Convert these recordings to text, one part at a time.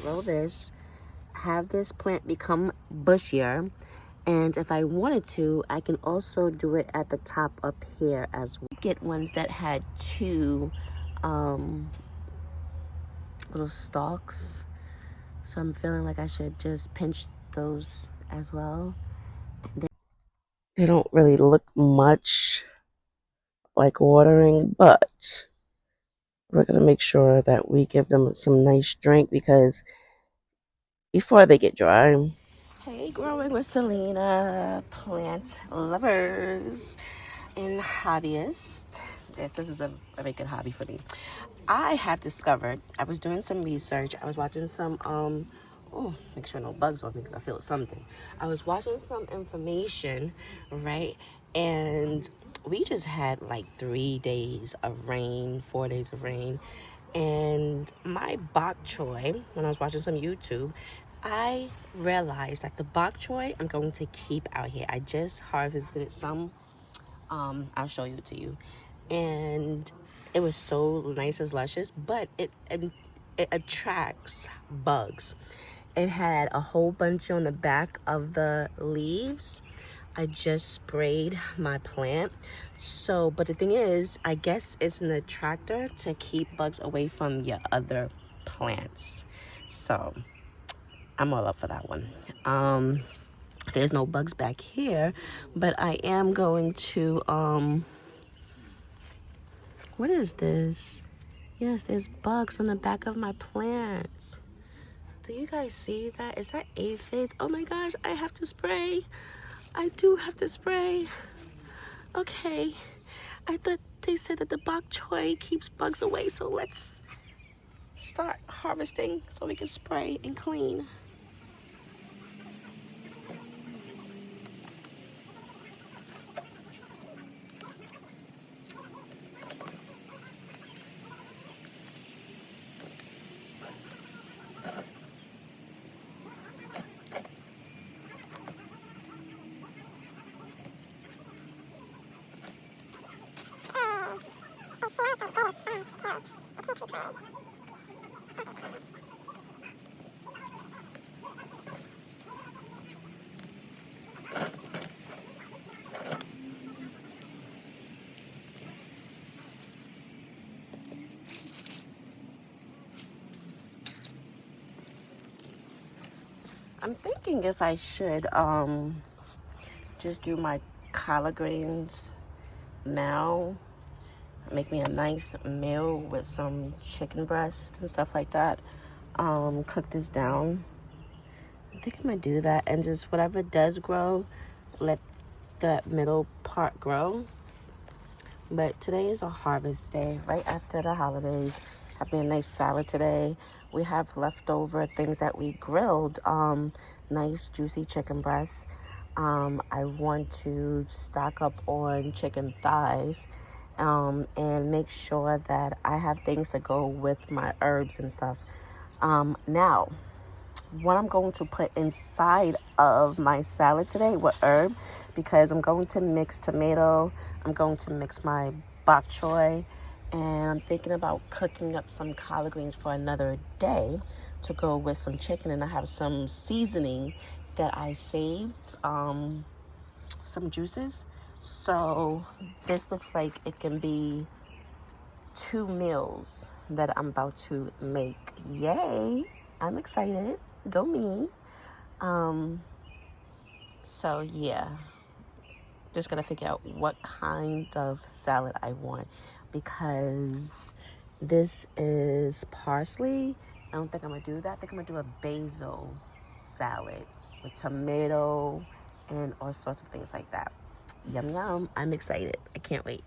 grow this, have this plant become bushier, and if I wanted to, I can also do it at the top up here as well. Get ones that had two little stalks, so I'm feeling like I should just pinch those as well. They don't really look much like watering, but we're gonna make sure that we give them some nice drink because before they get dry. Hey, Growing with Selena, plant lovers and hobbyists. This is a very good hobby for me. I have discovered, I was doing some research, I was watching some, make sure no bugs on me because I feel something. I was watching some information, right? And we just had like 3 days of rain, 4 days of rain. And my bok choy, when I was watching some YouTube, I realized that the bok choy I'm going to keep out here. I just harvested some. I'll show you to you. And it was so nice and luscious, but it attracts bugs. It had a whole bunch on the back of the leaves. I just sprayed my plant. So, but the thing is, I guess it's an attractor to keep bugs away from your other plants. So, I'm all up for that one. There's no bugs back here, but I am going to, what is this? Yes, there's bugs on the back of my plants. Do you guys see that? Is that aphids? Oh my gosh, I have to spray. I do have to spray. Okay. I thought they said that the bok choy keeps bugs away, so let's start harvesting so we can spray and clean. I'm thinking if I should just do my collard greens now, make me a nice meal with some chicken breast and stuff like that. Cook this down. I think I'm gonna do that, and just whatever does grow, let that middle part grow. But today is a harvest day, right after the holidays. Having a nice salad today. We have leftover things that we grilled. Nice juicy chicken breasts. I want to stock up on chicken thighs, and make sure that I have things to go with my herbs and stuff. Now, what I'm going to put inside of my salad today with herb, because I'm going to mix tomato, I'm going to mix my bok choy, and I'm thinking about cooking up some collard greens for another day to go with some chicken. And I have some seasoning that I saved, some juices. So this looks like it can be 2 meals that I'm about to make. Yay! I'm excited. Go me. So yeah, just gotta figure out what kind of salad I want, because this is parsley. I don't think I'm gonna do that. I think I'm gonna do a basil salad with tomato and all sorts of things like that. Yum yum. I'm excited. I can't wait.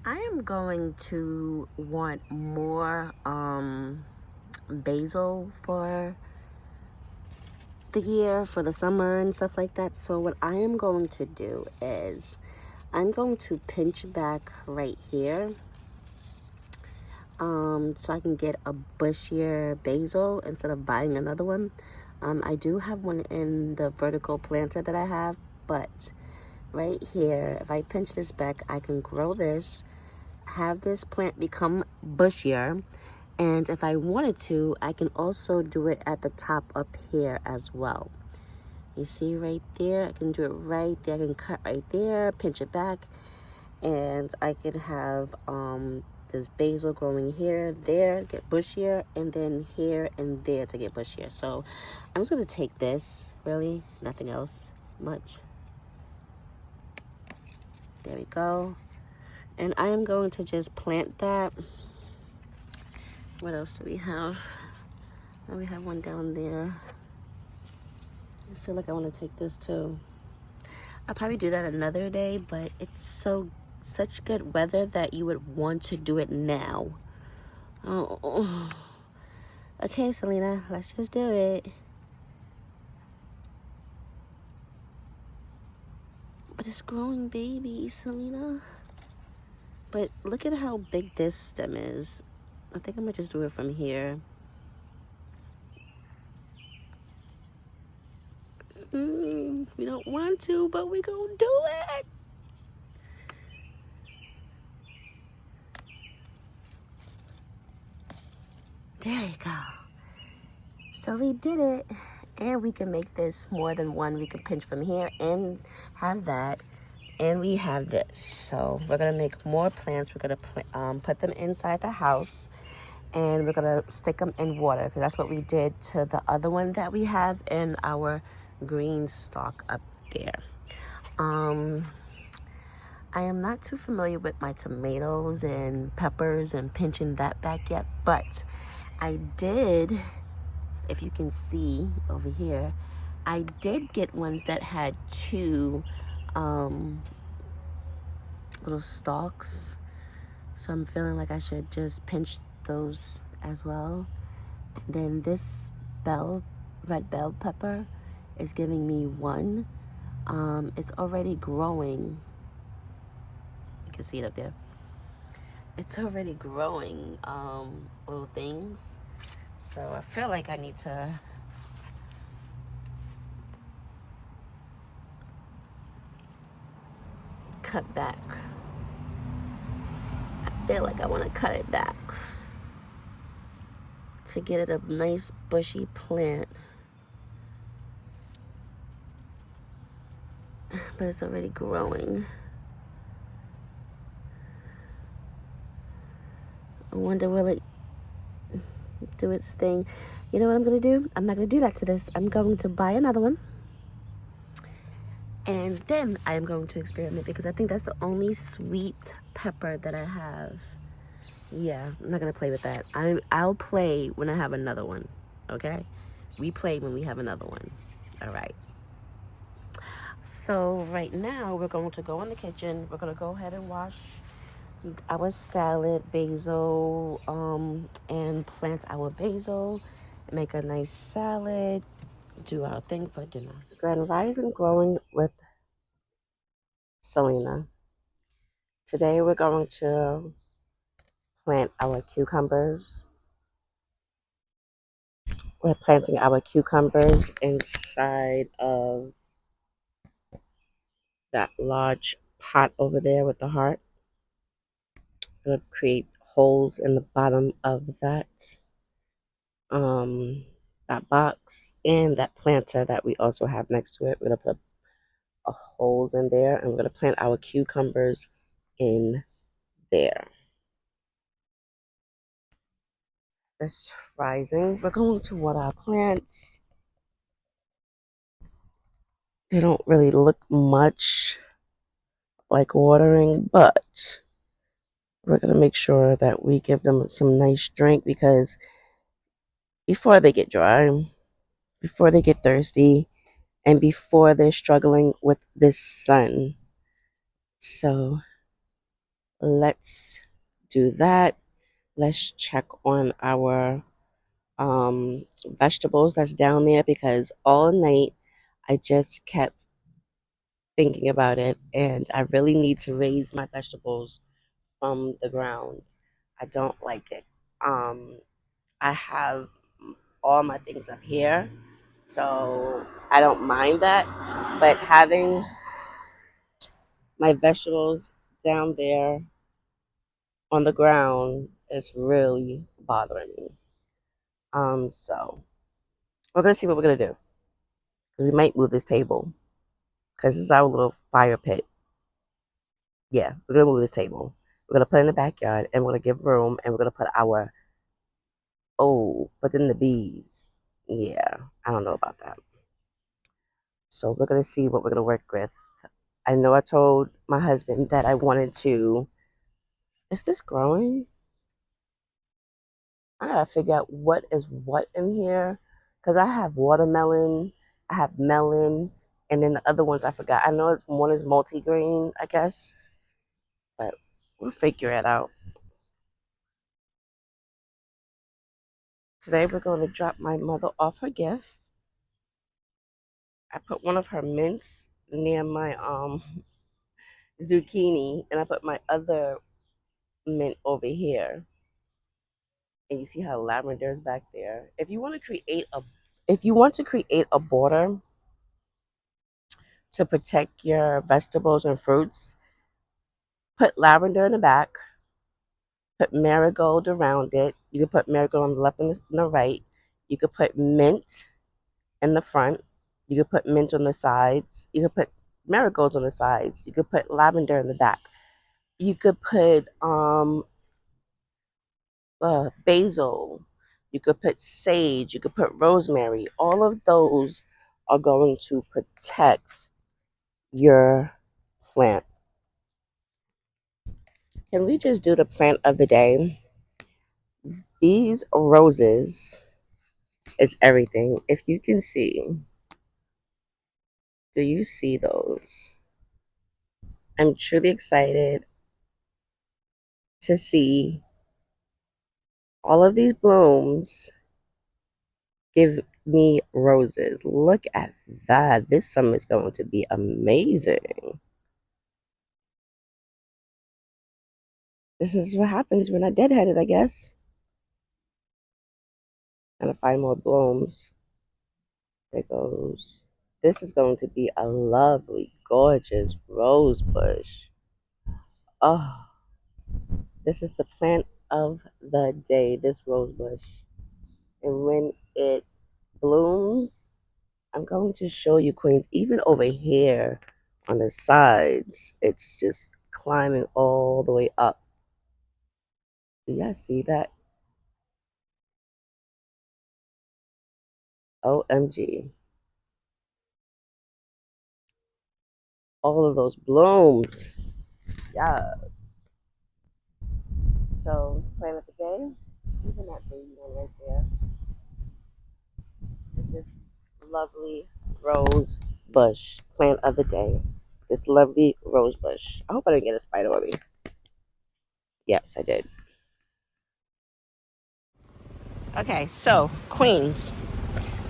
I am going to want more basil for the year, for the summer and stuff like that. So what I am going to do is I'm going to pinch back right here, so I can get a bushier basil instead of buying another one. I do have one in the vertical planter that I have, but right here, if I pinch this back, I can grow this, have this plant become bushier, and if I wanted to, I can also do it at the top up here as well. You see right there, I can do it right there. I can cut right there, pinch it back, and I can have this basil growing here, there, get bushier, and then here and there to get bushier. So I'm just gonna take this, really, nothing else much. There we go. And I am going to just plant that. What else do we have? Oh, we have one down there. I feel like I want to take this too. I'll probably do that another day, but it's such good weather that you would want to do it now. Oh, okay, Selena, let's just do it. But it's growing babies, Selena. But look at how big this stem is. I think I'm gonna just do it from here. We don't want to, but we gonna do it. There you go. So we did it. And we can make this more than one. We can pinch from here and have that. And we have this. So we're going to make more plants. We're going to put them inside the house. And we're going to stick them in water. Because that's what we did to the other one that we have in our green stalk up there. I am not too familiar with my tomatoes and peppers and pinching that back yet. But I did, if you can see over here, I did get ones that had two little stalks. So I'm feeling like I should just pinch those as well. And then this red bell pepper is giving me one. It's already growing. You can see it up there. It's already growing little things. So I feel like I need to cut back. I feel like I want to cut it back to get it a nice bushy plant. But it's already growing. I wonder, will it do its thing? You know what I'm going to do? I'm not going to do that to this. I'm going to buy another one. And then I am going to experiment because I think that's the only sweet pepper that I have. Yeah, I'm not going to play with that. I'll play when I have another one, okay? We play when we have another one. All right. So right now we're going to go in the kitchen. We're going to go ahead and wash our salad, basil, and plant our basil, make a nice salad, do our thing for dinner. Grand Rising Growing with Selena. Today we're going to plant our cucumbers. We're planting our cucumbers inside of that large pot over there with the heart. We're going to create holes in the bottom of that box and that planter that we also have next to it. We're going to put holes in there and we're going to plant our cucumbers in there. This rising, we're going to water our plants. They don't really look much like watering, but we're going to make sure that we give them some nice drink because before they get dry, before they get thirsty, and before they're struggling with this sun. So let's do that. Let's check on our vegetables that's down there, because all night I just kept thinking about it, and I really need to raise my vegetables from the ground. I don't like it. Um, I have all my things up here, so I don't mind that. But having my vegetables down there on the ground is really bothering me. So we're gonna see what we're gonna do. 'Cause we might move this table because it's our little fire pit. Yeah, we're gonna move this table. We're gonna put it in the backyard, and we're gonna give room, and we're gonna put our but then the bees. Yeah, I don't know about that. So we're gonna see what we're gonna work with. I know I told my husband that I wanted to. Is this growing? I gotta figure out what is what in here, because I have watermelon, I have melon, and then the other ones I forgot. I know one is multigrain, I guess, but we'll figure it out. Today we're going to drop my mother off her gift. I put one of her mints near my zucchini, and I put my other mint over here. And you see how lavender is back there. If you want to create a border to protect your vegetables and fruits, put lavender in the back, put marigold around it. You could put marigold on the left and the right. You could put mint in the front. You could put mint on the sides. You could put marigolds on the sides. You could put lavender in the back. You could put basil. You could put sage. You could put rosemary. All of those are going to protect your plant. Can we just do the plant of the day? These roses is everything. If you can see, do you see those? I'm truly excited to see all of these blooms give me roses. Look at that. This summer is going to be amazing. This is what happens when I deadheaded, I guess. Gotta find more blooms. There goes. This is going to be a lovely, gorgeous rose bush. Oh, this is the plant of the day, this rose bush. And when it blooms, I'm going to show you, queens, even over here on the sides, it's just climbing all the way up. Do y'all see that? OMG. All of those blooms. Yes. So, plant of the day, even that baby one right there, is this lovely rose bush. Plant of the day. This lovely rose bush. I hope I didn't get a spider on me. Yes, I did. Okay, so, queens.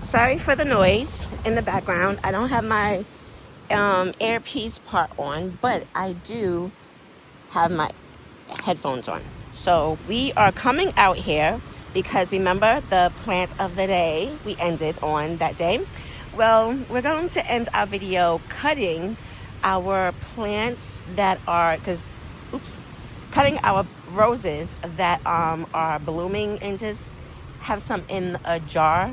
Sorry for the noise in the background. I don't have my earpiece part on, but I do have my headphones on. So we are coming out here because remember the plant of the day we ended on that day. Well, we're going to end our video cutting our plants that are, cutting our roses that are blooming, and just have some in a jar.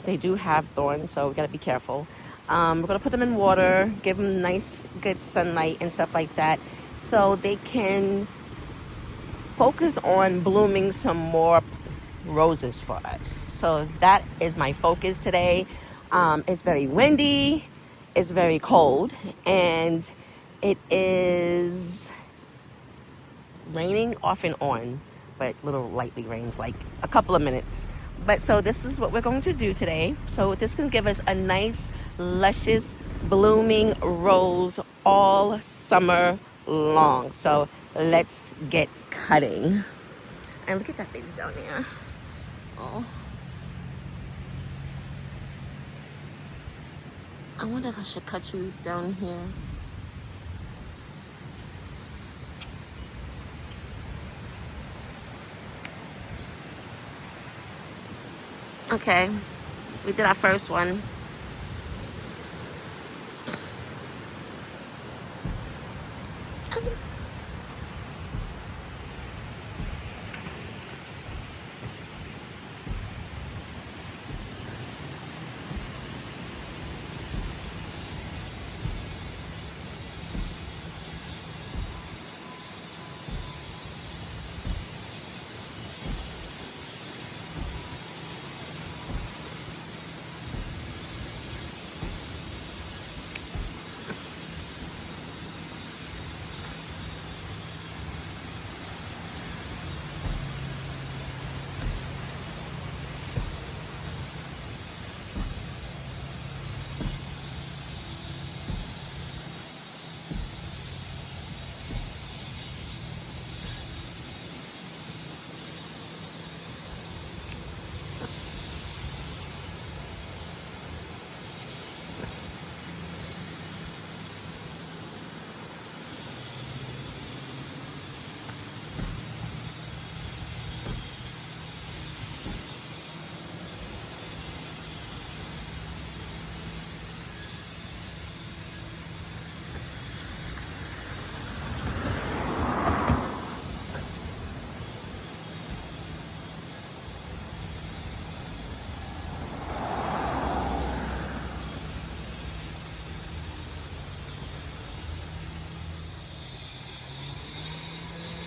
They do have thorns, so we gotta be careful. We're gonna put them in water, give them nice, good sunlight and stuff like that, so they can focus on blooming some more roses for us. So that is my focus today. It's very windy, it's very cold, and it is raining off and on, but little lightly rains, like a couple of minutes. But so this is what we're going to do today. So this can give us a nice, luscious, blooming rose all summer long. So let's get cutting. And look at that baby down there. Oh, I wonder if I should cut you down here. Okay, we did our first one.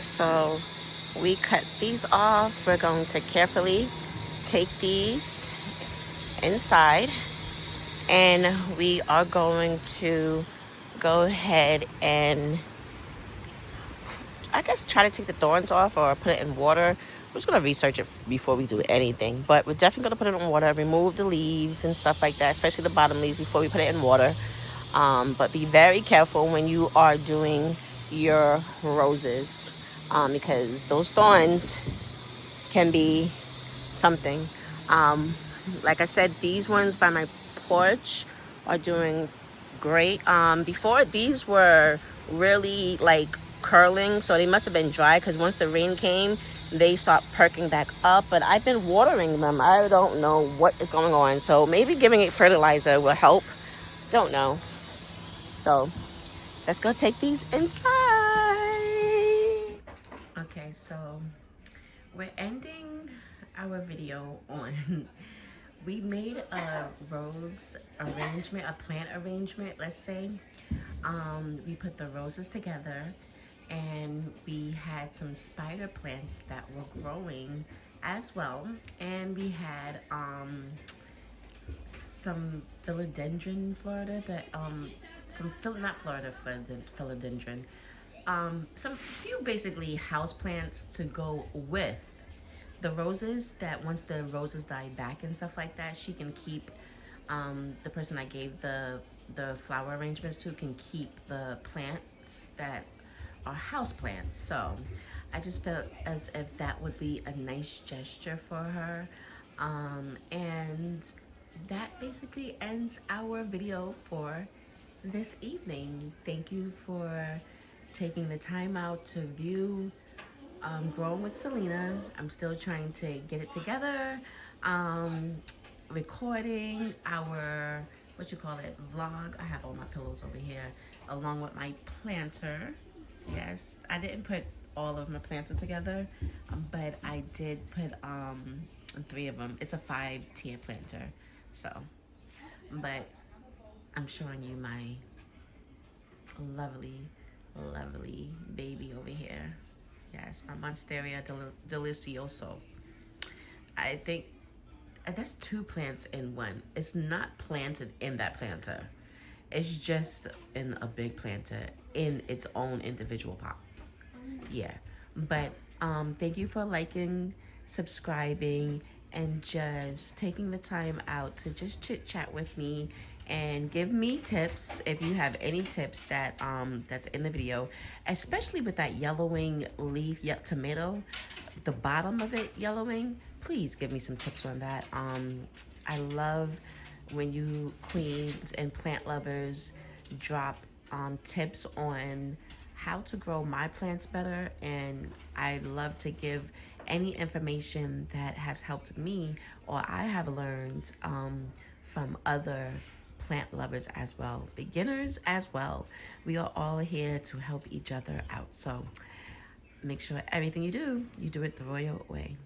So we cut these off. We're going to carefully take these inside, and we are going to go ahead and, I guess, try to take the thorns off or put it in water. I'm just going to research it before we do anything, but we're definitely going to put it in water, remove the leaves and stuff like that, especially the bottom leaves, before we put it in water. But be very careful when you are doing your roses, because those thorns can be something. Like I said, these ones by my porch are doing great. Before, these were really like curling, so they must have been dry, because once the rain came, they stopped perking back up. But I've been watering them. I don't know what is going on, so maybe giving it fertilizer will help. Don't know. So let's go take these inside. Okay, so we're ending our video on we made a rose arrangement, a plant arrangement, let's say. We put the roses together, and we had some spider plants that were growing as well, and we had some philodendron Florida that not Florida philodendron, some few basically house plants to go with the roses, that once the roses die back and stuff like that, she can keep, the person I gave the flower arrangements to can keep the plants that are house plants. So I just felt as if that would be a nice gesture for her. And that basically ends our video for this evening. Thank you for taking the time out to view Growing with Selena. I'm still trying to get it together. Recording our, what you call it, vlog. I have all my pillows over here, along with my planter. Yes, I didn't put all of my planter together, but I did put 3 of them. It's a 5-tier planter. So, but I'm showing you my lovely, lovely baby over here. Yes, my Monstera Delicioso. I think that's 2 plants in one. It's not planted in that planter. It's just in a big planter in its own individual pot. Yeah. But thank you for liking, subscribing, and just taking the time out to just chit chat with me and give me tips if you have any tips that that's in the video, especially with that yellowing leaf tomato, the bottom of it yellowing. Please give me some tips on that. I love when you queens and plant lovers drop tips on how to grow my plants better, and I love to give any information that has helped me or I have learned from other plant lovers as well, beginners as well. We are all here to help each other out. So make sure everything you do it the royal way.